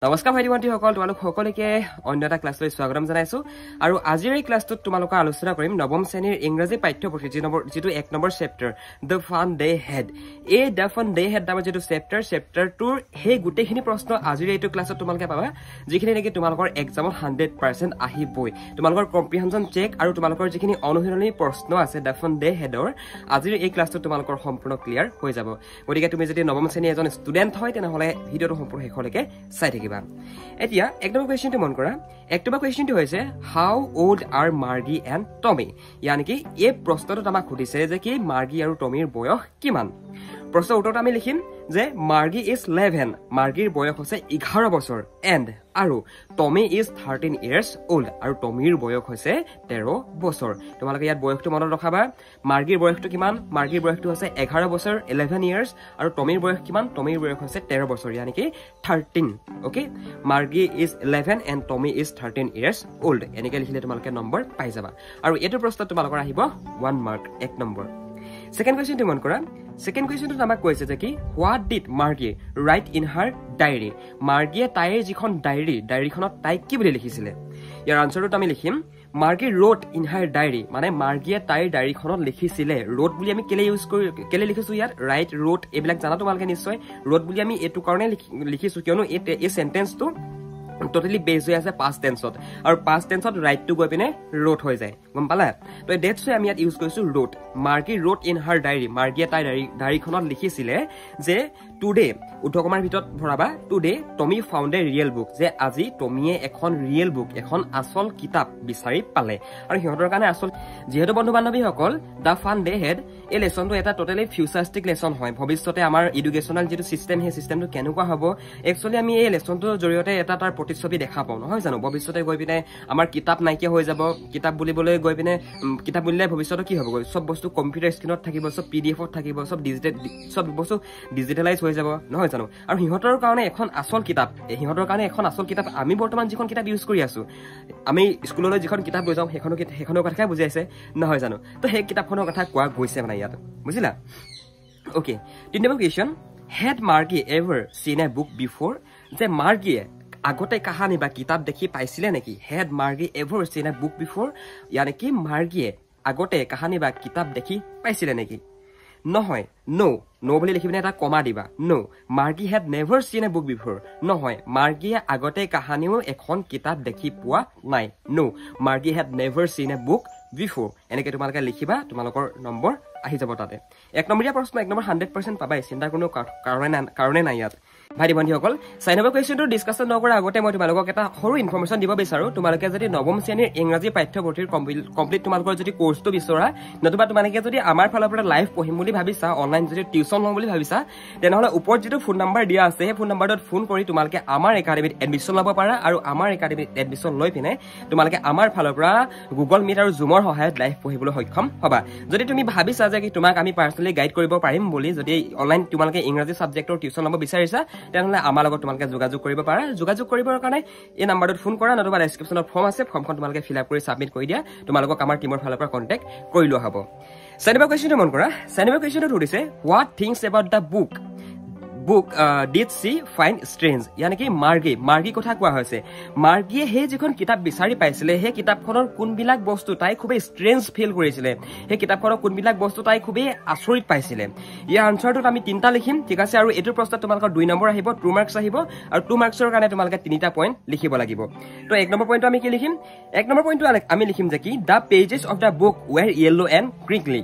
নমস্কাৰ ভাইটি ভণ্টিসকল তোমালোক সকলোকে অন্য এটা ক্লাছলৈ স্বাগতম জনাইছো আৰু আজিৰ এই ক্লাছটোত তোমালোকৰ আলোচনা কৰিম নৱম শ্ৰেণীৰ ইংৰাজী পাঠ্যপুথি যেটো 1 number chapter the fun day head এই দ্য ফান ডে হেড নামৰ যেটো চেপ্টাৰ 2ৰ হে গুটেখিনি প্ৰশ্ন আজিৰ এইটো ক্লাছত তোমালোকে পাবা যিখিনি নেকি তোমালোকৰ এক্সামত 100% আহিবই তোমালোকৰ কম্প্ৰিহেনচন চেক আৰু তোমালোকৰ যিখিনি অনুশীলনী প্ৰশ্ন আছে দ্য ফান ডে হেডৰ আজিৰ এই ক্লাছটোত তোমালোকৰ সম্পূৰ্ণ ক্লিয়াৰ হৈ যাব গতিকে তুমি যদি নৱম শ্ৰেণীৰ এজন ষ্টুডেন্ট হয় তেনেহলে ভিডিওটো সম্পূৰ্ণ শেষলৈকে চাই থাকিবা এতিয়া এক নম্বৰ কোৱেশ্চনটো মন কৰা এক নম্বৰ কোৱেশ্চনটো হৈছে how old are Margie and Tommy ইয়ানি কি এই প্ৰশ্নটোত আমাক সুধিছে যে কি মাৰ্গি আৰু টমিৰ বয়স কিমান প্ৰশ্নৰ উত্তৰত আমি লিখিম যে মাৰ্গি ইজ 11 মাৰ্গিৰ বয়স হৈছে 11 বছৰ এণ্ড আৰু টমি ইজ 13 ইয়াৰ্ছ ওল্ড আৰু টমিৰ বয়স হৈছে 13 বছৰ তোমালোকে ইয়াত বয়সটো মনত ৰখাবা মাৰ্গিৰ বয়সটো কিমান মাৰ্গিৰ বয়সটো হৈছে 11 বছৰ 11 ইয়াৰ্ছ আৰু টমিৰ বয়স কিমান টমিৰ বয়স হৈছে 13 বছৰ ইয়ানি কি 13 okay মাৰ্গি is 11 and Tommy is 13 years old এনেকৈ লিখিলে তোমালোকে নম্বৰ পাই যাবা আৰু এইটো প্ৰশ্নত তোমালোকৰ আহিব 1 mark 1 number Second question to Monkora. Second question to Namak question is what did Margie write in her diary? Margie Tae Jikon diary cannot tie Kibli Hisile. Your answer to Tamil him. Margie wrote in her diary. Mane Margie Tae diary cannot Likhisile. Wrote William Kelly Kelly Likisuya, write, wrote a black Zanato Malganisoy, wrote William E to Cornel Likisuno, it a sentence to. Totally based as a past tense or past tense right to go in a wrote hoy jay gom pala to that's why ami at use koisu wrote Margie wrote in her diary Margie ta diary khonot likhisile je today utokomar bhitot bhoraba today Tommy found a real book je aji Tommy ekhon real book ekhon asol kitab bisari pale aru hihotor kane asol jehetu bondhu banobi hokol the fun they had a lesson to eta totally futuristic lesson hoy bhovishyote amar educational jetu system he system to kenuka hobo actually ami ei lesson to joriote eta tar ছবি দেখা পাও নহয় জানো ভৱিষ্যতে গৈ পিনে আমাৰ কিতাপ নাইকিয়া হৈ যাব কিতাপ বুলিবলৈ গৈ পিনে কিতাপ বুলিলে ভৱিষ্যতে কি হ'ব সব বস্তু কম্পিউটাৰ স্ক্ৰিনত থাকিব সব পিডিএফত থাকিব সব বস্তু ডিজিটেলাইজ হৈ যাব নহয় জানো আৰু হিহঁতৰ কাৰণে এখন আসল কিতাপ আমি বৰ্তমান যিখন কিতাপ ইউজ কৰি আছো আমি স্কুললৈ যিখন কিতাপ লৈ যাওঁ সেইখনৰ কথা বুজাইছে নহয় জানো তো সেই কিতাপখনৰ কথা কোৱা গৈছে মানে ইয়াত বুজিলা ওকে তিন number question had Margie ever seen a book before যে মাৰ্গিয়ে আগতে কাহানি বা কিতাপ দেখি পাইছিলে নেকি had Margie ever seen a book before yani ki Margie আগতে কাহানি বা কিতাপ দেখি পাইছিলে নেকি নহয় no বুলি লিখিবনে এটা কমা দিবা no Margie had never seen a book before নহয় Margie আগতে কাহানিও এখন কিতাপ দেখি পোৱা নাই no Margie had never seen a book before এনেকে তোমালোকে লিখিবা তোমালোকৰ নম্বৰ আহি যাব তাতে এক নম্বৰীয়া প্ৰশ্ন এক নম্বৰ 100% পাবাই চিন্তা কোনো কাৰণে নাই ইয়াত ভাইটি ভণ্টিসকল চাই নম্বৰ কোৱেশ্চনটো ডিসকাশন নকৰাৰ আগতে মই তোমালোকক এটা সৰু ইনফৰমেশন দিব বিচাৰো তোমালোকে যদি নৱম শ্ৰেণীৰ ইংৰাজী পাঠ্যপুথিৰ কমপ্লিট তোমালোকৰ যদি কোৰ্সটো বিচৰা নতুবা তোমালোকে যদি আমাৰ ফালৰ পৰা লাইভ পঢ়িম বুলি ভাবিছা অনলাইন যদি টিউচন ল'ম বুলি ভাবিছা তেনেহলে ওপৰত যেটো ফোন নম্বৰ দিয়া আছে সেই ফোন নম্বৰটোত ফোন কৰি তোমালোকে আমাৰ একাডেমিত এডমিশন ল'ব পাৰা আৰু আমাৰ একাডেমিত এডমিশন লৈ পিনে তোমালোকে আমাৰ ফালৰ পৰা গুগল মিট আৰু জুমৰ সহায়ত লাইভ পঢ়িবলৈ সক্ষম হবা যদি তুমি ভাবিছা যে কি তোমাক আমি পাৰ্সনালি গাইড কৰিব পাৰিম বুলি যদি অনলাইন তোমালোকে ইংৰাজী সাবজেক্টৰ টিউচন ল'ব বিচাৰিছা তেনেহলে আমাৰ লগত তোমালোকে যোগাযোগ কৰিব পাৰা যোগাযোগ কৰিবৰ কাৰণে এই নম্বৰটোত ফোন কৰা নতুবা ডেসক্ৰিপচনত ফৰ্ম আছে ফৰ্মখন তোমালোকে ফিল আপ কৰি সাবমিট কৰি দিয়া তোমালোকক আমাৰ টিমৰ ফালৰ পৰা কন্টাক্ট কৰি লোৱা হ'ব চাইনিবা কোৱেশ্চনটো মন কৰা চাইনিবা কোৱেশ্চনটো সুধিছে what things about the book did she find strange yani ki Margie কথা কোৱা হৈছে মাৰ্গিয়ে হে যিখন কিতাপ বিচাৰি পাইছিলে হে কিতাপখনৰ কোনবিলাক বস্তু তাই খুবেই ষ্ট্ৰেঞ্জ ফিল কৰিছিলে হে কিতাপখনৰ কোনবিলাক বস্তু তাই খুবেই আচৰিত পাইছিলে ইয়াৰ আনসাৰটোত আমি তিনটা লিখিম ঠিক আছে আৰু এটো প্ৰশ্নত তোমালোকৰ 2 নম্বৰ আহিব 2 মাৰ্কস আহিব আৰু 2 মাৰ্কসৰ কাৰণে তোমালোকে 3টা পইণ্ট লিখিব লাগিব তো 1 নম্বৰ পইণ্টটো আমি কি লিখিম 1 নম্বৰ পইণ্টটো আমি লিখিম যে কি the pages of the book were yellow and crinkly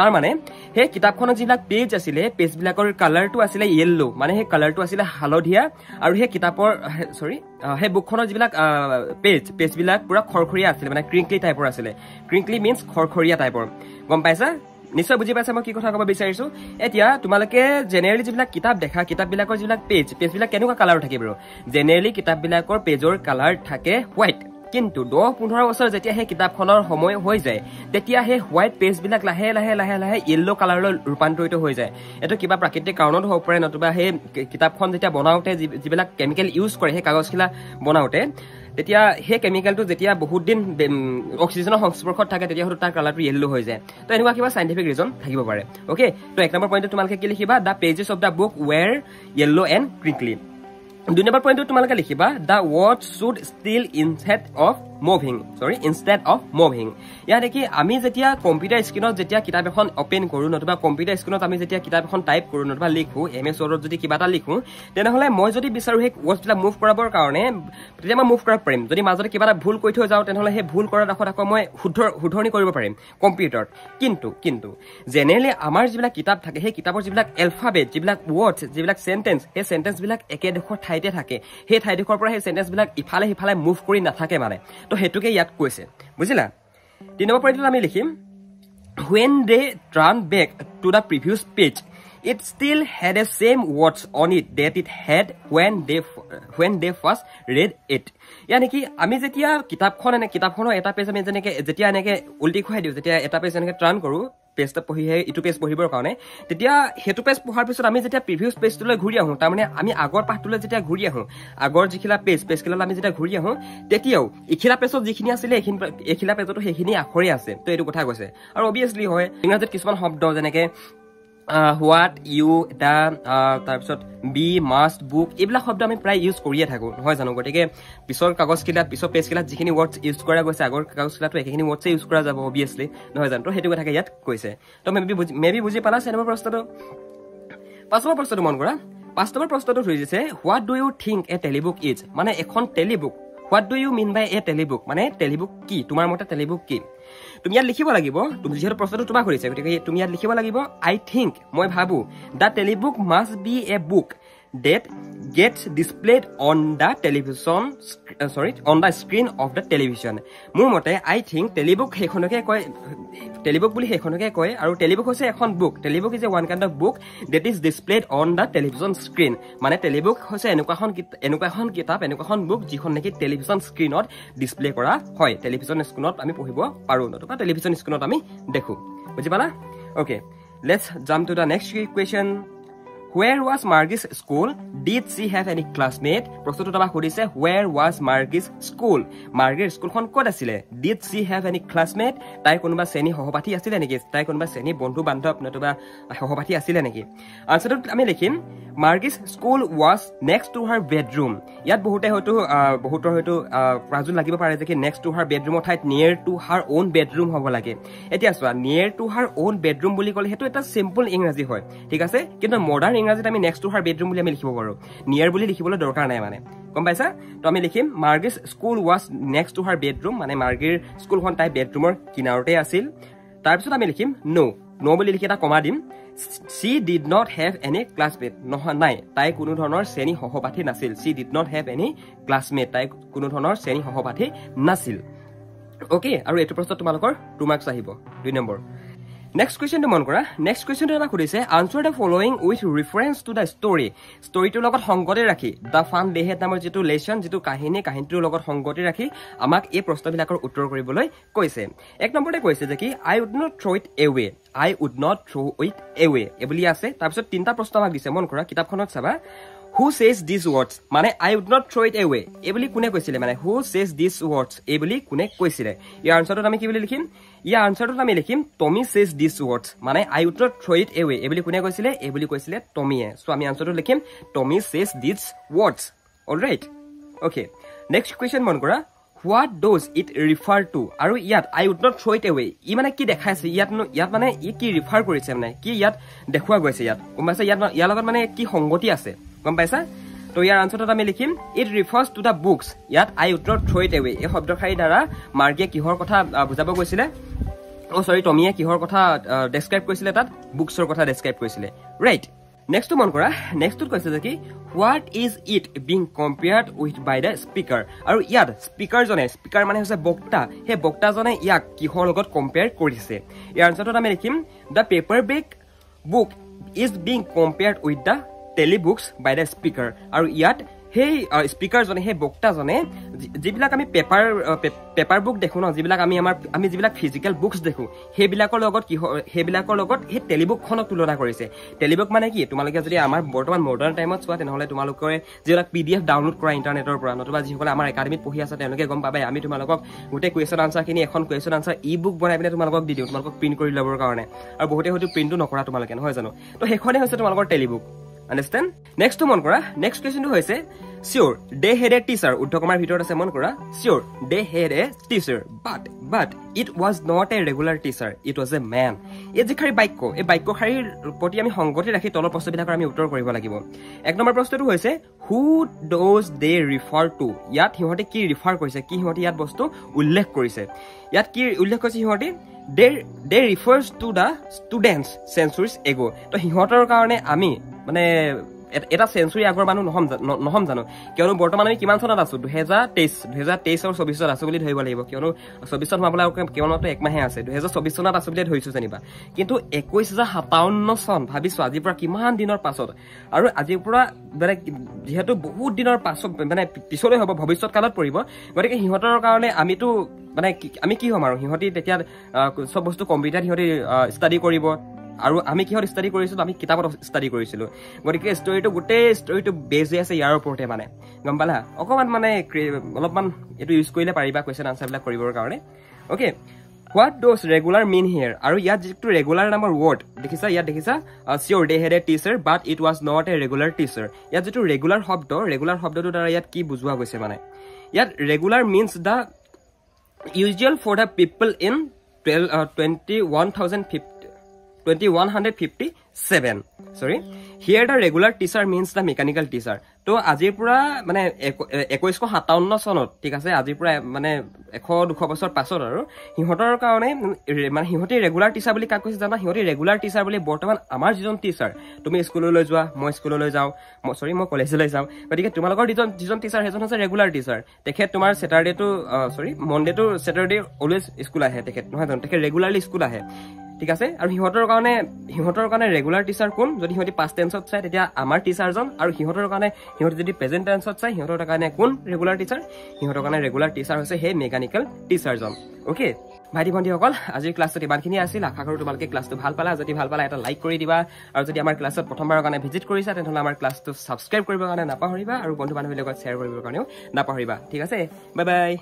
তাৰ মানে হে কিতাপখনৰ যিবিলাক পেজ আছিল পেজ বিলাকৰ কালাৰটো আছিল ইয়েলো মানে হে কালাৰটো আছিল হালধীয়া আৰু হে কিতাপৰ হে বুকখনৰ যিবিলাক পেজ বিলাক পুৰা খৰখৰীয়া আছিল মানে ক্ৰিংকলি টাইপৰ আছিল ক্ৰিংকলি মিন্স খৰখৰীয়া টাইপৰ গম পাইছা নিশ্চয় বুজি পাইছা মই কি কথা ক'ব বিচাৰিছো এতিয়া তোমালোকে জেনেৰেলি যিবিলাক কিতাপ দেখা কিতাপবিলাকৰ যিবিলাক পেজ বিলাক কেনেকুৱা কালাৰ থাকে বাৰু জেনেৰেলি কিতাপবিলাকৰ পেজৰ কালাৰ থাকে হোৱাইট কিন্তু 10-15 বছৰ যেতিয়া হে কিতাপখনৰ সময় হৈ যায় তেতিয়া হে হোৱাইট পেজ বিলাক লাহে লাহে ইয়েলো কালাৰলৈ ৰূপান্তৰিত হৈ যায় এটো কিবা প্ৰাকৃতিক কাৰণত হ'ব পাৰে নতুবা হে কিতাপখন যেতিয়া বনাওতে যিবিলাক কেমিক্যাল ইউজ কৰে হে কাগজখিলা বনাওতে তেতিয়া হে কেমিক্যালটো যেতিয়া বহুত দিন অক্সিজেনৰ সংস্পৰ্শত থাকে তেতিয়া হয়তো তাৰ কালাৰটো ইয়েলো হৈ যায় তো এনেকুৱা কিবা সাইন্টিফিক ৰিজন থাকিব পাৰে ওকে তো 1 নম্বৰ পইণ্টটো তোমালোকে কি লিখিবা the pages of the book were yellow and crinkly 2 number পইণ্টটো তোমালোকে লিখিবা the watch should still instead of moving ইয়াত দেখি আমি যেতিয়া কম্পিউটাৰ স্ক্ৰীনত যেতিয়া কিতাপ এখন ওপেন কৰো নতুবা কম্পিউটাৰ স্ক্ৰীনত আমি যেতিয়া কিতাপ এখন টাইপ কৰো নতুবা লিখো MS Word যদি কিবা এটা লিখো তেনেহলে মই যদি বিচাৰো হে ওয়াচটা মুভ কৰাবৰ কাৰণে তেতিয়া মই মুভ কৰিব পাৰিম যদি মাজতে কিবা এটা ভুল কৈ থৈ যাও তেনেহলে হে ভুল কৰাৰ আগত আকৌ মই শুধৰণি কৰিব পাৰিম কম্পিউটাৰত কিন্তু জেনেৰেলি আমাৰ যিবিলাক কিতাপ থাকে হে কিতাপৰ যিবিলাক এলফাবেট যিবিলাক ওয়াৰ্ডছ যিবিলাক সেন্টেন্স হে সেন্টেন্স বিলাক একেডোখৰ ঠাইতে থাকে হে ঠাইডোখৰ পৰা হে সেন্টেন্স বিলাক ইফালে সিফালে মুভ কৰি নাথাকে মানে তো হেতুকে ইয়াত কৈছে বুজিলা 3 নম্বৰ পইণ্টত আমি লিখিম when they turn back to the previous page it still had the same words on it that it had when they first read it yani ki ami jetia kitabkhon eta page ami jeneke jetia eneke ulti khoi diu jetia eta page eneke turn koru page ta pohi he itu page pohibor karone tetia hetu page pohar pisot ami jetia previous page tule ghuri ahu ta mane ami agor path tule jetia ghuri ahu agor jikhila page kila ami jetia ghuri ahu tetiao ikhila page jikhini asile ekhila page to hekhini akhore ase to etu kotha koise aru obviously hoy ingrazit kisman shobd jeneke what you the তাৰপিছত be must book এইবিলাক শব্দ আমি প্ৰায় use কৰিয়ে থাকো নহয় জানো গটিকে পিছৰ কাগজ কিলা পিছৰ পেজ কিলা যিখিনি ওয়াৰ্ডস ইউজ কৰা গৈছে আগৰ কাগজ কিলাটো একেখিনি ওয়াৰ্ডস ইউজ কৰা যাব obviously নহয় জানো তো হেতু কথা ইয়াত কৈছে তো মেবি বুজি পালা সেনমৰ প্ৰশ্নটো 5 নম্বৰ প্ৰশ্নটো মন কৰা 5 নম্বৰ প্ৰশ্নটো হৈছে what do you think a telebook is মানে এখন টেলিবুক what do you mean by a telebook মানে টেলিবুক কি তোমাৰ মতে টেলিবুক কি তুমি ইয়াত লিখিব লাগিব তুমি যেহেতু প্ৰশ্নটো তোমাক কৰিছে গতিকে তুমি ইয়াত লিখিব লাগিব I think মই ভাবো the telebook must be a book that gets displayed on the screen of the television মোৰ মতে I think telebook হেখনকে কয় telebook বুলি হেখনকে কয় আৰু telebook হৈছে এখন book telebook is a one kind of book that is displayed on the television screen মানে telebook হৈছে এনেকুৱাখন কিতাপ বুক যিখন নেকি টেলিভিছন স্ক্ৰিনত ডিসপ্লে কৰা হয় টেলিভিছন স্ক্ৰিনত আমি পঢ়িব পাৰো নতুবা টেলিভিছন স্ক্ৰিনত আমি দেখো বুজি পালা okay let's jump to the next question Where was Margie's school? Did she have any classmate? প্ৰশ্নটো তোমাক সুধিছে Where was Margie's school? Margie's স্কুলখন ক'ত আছিল? Did she have any classmate? তাই কোনোবা শ্ৰেণী সহপাঠী আছিল নেকি? তাই কোনোবা শ্ৰেণী বন্ধু বান্ধৱ নতুবা সহপাঠী আছিল নেকি? আনসাৰটো আমি লিখিম Margie's school was next to her bedroom. ইয়াত বহুতৰ হয়তো প্ৰাজুল লাগিব পাৰে যে কি next to her bedroom ঠাইত near to her own bedroom হ'ব লাগে এতিয়া চোৱা near to her own bedroom বুলি ক'লে হেতু এটা সিম্পল ইংৰাজী হয় ঠিক আছে কিন্তু মডাৰ্ন ইংৰাজীত আমি next to her bedroom বুলি আমি লিখিব পাৰো near বুলি লিখিবলৈ দৰকাৰ নাই মানে গম পাইছা তো আমি লিখিম Margie's school was next to her bedroom মানে মাৰ্গীৰ স্কুলখন তাই বেডৰুমৰ কিনাৰতে আছিল তাৰ পিছত আমি লিখিম no বুলি লিখি এটা কমা দিম She did not have any classmate নাই তাই কোনো ধৰণৰ শ্ৰেণী সহপাঠী নাছিল She did not have any classmate তাই কোনো ধৰণৰ শ্ৰেণী সহপাঠী নাছিল ওকে আৰু এটো প্ৰশ্ন তোমালোকৰ 2 মাৰ্কস আহিব 2 নম্বৰ Next question to মন কৰা next question এটা খুদিছে answer the following with reference to the story to লগত সংগতি ৰাখি the fun day হেত নামৰ যেটো লেসন যেটো কাহিনীটোৰ লগত সংগতি ৰাখি আমাক এই প্ৰশ্নবিলাকৰ উত্তৰ কৰিবলৈ কৈছে এক নম্বৰতে কৈছে যে কি I would not throw it away ably আছে তাৰ পিছত তিনটা প্ৰশ্ন আমাক দিছে মন কৰা কিতাপখনত চাবা Who says these words মানে I would not throw it away ably কোনে কৈছিলে মানে Who says these words ably কোনে কৈছিলে ইয়াৰ আনসাৰটো আমি কি বুলি লিখিম ইয়াৰ আনসাৰটো আমি লিখিম Tommy says these words মানে I would not throw it away ably কোনে কৈছিলে এবলি কৈছিলে টমিয়ে সো আমি আনসাৰটো লিখিম Tommy says these words all right okay next question মন কৰা What does it refer to আৰু ইয়াত I would not throw it away ই মানে কি দেখাইছে ইয়াত মানে ই কি ৰিফাৰ কৰিছে মানে কি ইয়াত দেখুৱা গৈছে ইয়াত মানে ইয়াৰ লগত মানে কি সংগতি আছে গম পাইছা তো ইয়াৰ আনসাৰটো আমি লিখিম it refers to the books ইয়াত I would not throw it away এই শব্দখাৰী দ্বাৰা মাৰ্গিয়ে কিহৰ কথা বুজাব গৈছিলে টমিয়ে কিহৰ কথা ডেসক্ৰাইব কৰিছিলে তাত বুকছৰ কথা ডেসক্ৰাইব কৰিছিলে ৰাইট নেক্সট মন কৰা নেক্সটত কৈছে যে কি what is it being compared with by the speaker আৰু ইয়াত স্পিকাৰ মানে হৈছে বক্তা হে বক্তাজনে ইয়াক কিহৰ লগত কম্পেয়াৰ কৰিছে ইয়াৰ আনসাৰটো আমি লিখিম the paperback book is being compared with the telebooks by the speaker আৰু ইয়াত হেই স্পিকাৰ জনে হে বক্তা জনে যিবিলাক আমি পেপাৰ বুক দেখো ন যিবিলাক আমি যিবিলাক ফিজিক্যাল বুকস দেখো হেবিলাকৰ লগত হে টেলিবুক খনক তুলনা কৰিছে টেলিবুক মানে কি তোমালোকে যদি আমাৰ বৰ্তমান মডাৰ্ন টাইমত চোৱা তেনেহলে তোমালোকে যিবিলাক PDF ডাউনলোড কৰা ইন্টাৰনেটৰ পৰা নতুবা যিসকলে আমাৰ একাডেমিত পঢ়ি আছে তেওঁলোকে গম পাবে আমি তোমালোকক গোটে কোৱেশ্চন আনসাৰ খিনি এখন কোৱেশ্চন আনসাৰ ই-বুক বনাই পিনে তোমালোকক দি দিও তোমালোকক প্ৰিন্ট কৰি লবৰ কাৰণে আৰু বহুতে হয়তো প্ৰিন্টটো নকৰা তোমালোকে নহয় জানো তো হেখনে হৈছে তোমালোকৰ টেলিবুক আন্ডাৰষ্টেণ্ড নেক্সট মন কৰা নেক্সট কুৱেশ্যনটো হৈছে চিয়'ৰ দে হেড এ টিচাৰ উদ্ধকমাৰ ভিতৰত আছে মন কৰা see they had a teacher but it was not a regular teacher it was a man এই যি শাৰী বাক্য এই বাক্য শাৰীৰ প্ৰতি আমি সংগতি ৰাখি তলৰ প্ৰশ্নবিলাকৰ আমি উত্তৰ কৰিব লাগিব 1 নম্বৰ প্ৰশ্নটো হৈছে হু ডজ দে ৰিফাৰ টু ইয়াত সিহঁতে কি ৰিফাৰ কৰিছে কি সিহঁতে ইয়াত বস্তু উল্লেখ কৰিছে ইয়াত কি উল্লেখ কৰিছে সিহঁতে they refers to the students centuries ago তো সিহঁতৰ কাৰণে আমি মানে এটা সেঞ্চুৰী আগৰ মানুহ নহম জানো কিয়নো বৰ্তমান আমি কিমান চনত আছো 2023 আৰু 24 আছো বুলি ধৰিব লাগিব কিয়নো 24 চনত মাবলৈ কেৱলমাত্ৰ এক মাহে আছে 2024 চনত আছো বুলি ধৰিছো জানিবা কিন্তু 21057 চন ভাবিছো আজিৰ পৰা কিমান দিনৰ পাছত আৰু আজিৰ পৰা মানে যেহেতু বহুত দিনৰ পাছত মানে পিছলৈ হ'ব ভৱিষ্যত কালত পৰিব গতিকে সিহঁতৰ কাৰণে আমিতো মানে আমি কি হ'ম আৰু সিহঁতি তেতিয়া সব বস্তু কম্পিউটাৰ সিহঁতি ষ্টাডি কৰিব আৰু আমি কিহত ষ্টাডি কৰিছিলো আমি কিতাপত ষ্টাডি কৰিছিলো গতিকে গোটেই ষ্টৰিটো বেজ হৈ আছে ইয়াৰ ওপৰতে মানে গম পালা অকমান মানে অলপমান এইটো ইউজ কৰিলে পাৰিবা কুৱেশ্যন আনচাৰবিলাক কৰিবৰ কাৰণে okay what does regular mean here আৰু ইয়াত যিটো ৰেগুলাৰ নামৰ ৱৰ্ড দেখিছা ইয়াত দেখিছা see they had a teacher but it was not a regular teacher ইয়াত যিটো ৰেগুলাৰ শব্দটো দ্বাৰা ইয়াত কি বুজোৱা গৈছে মানে ইয়াত regular means the usual for the people in 2157 sorry here the regular teacher means the mechanical teacher তো আজিৰ পৰা মানে 1957 চনত ঠিক আছে আজিৰ পৰা মানে 100-200 বছৰ পাছত আৰু সিহঁতৰ কাৰণে মানে সিহঁতে ৰেগুলাৰ টিচাৰ বুলি কাক কৈছে জানা সিহঁতে ৰেগুলাৰ টিচাৰ বুলি বৰ্তমান আমাৰ যিজন টিচাৰ তুমি স্কুললৈ যোৱা মই স্কুললৈ যাওঁ মই কলেজলৈ যাওঁ গতিকে তোমালোকৰ যিজন টিচাৰ সেইজন হৈছে ৰেগুলাৰ টিচাৰ তেখেত তোমাৰ Monday to Saturday always school আহে তেখেত নহয় জানো তেখেত ৰেগুলাৰলি স্কুল আহে ঠিক আছে আৰু সিহঁতৰ কাৰণে ৰেগুলাৰ টিচাৰ কোন যদি সিহঁতি পাষ্ট টেন্সত চাই তেতিয়া আমাৰ টিচাৰজন আৰু সিহঁতৰ কাৰণে সিহঁতি যদি প্ৰেজেন্ট টেন্সত চাই সিহঁতৰ কাৰণে কোন ৰেগুলাৰ টিচাৰ সিহঁতৰ কাৰণে ৰেগুলাৰ টিচাৰ হৈছে সেই মেকানিকেল টিচাৰজন অ'কে ভাইটি ভণ্টিসকল আজিৰ ক্লাছটোত ইমানখিনি আছিল আশা কৰোঁ তোমালোকে ক্লাছটো ভাল পালা যদি ভাল পালা এটা লাইক কৰি দিবা আৰু যদি আমাৰ ক্লাছত প্ৰথমবাৰৰ কাৰণে ভিজিট কৰিছা তেনেহ'লে আমাৰ ক্লাছটো ছাবস্ক্ৰাইব কৰিবৰ কাৰণে নাপাহৰিবা আৰু বন্ধু বান্ধৱীৰ লগত শ্বেয়াৰ কৰিবৰ কাৰণেও নাপাহৰিবা ঠিক আছে বাই বাই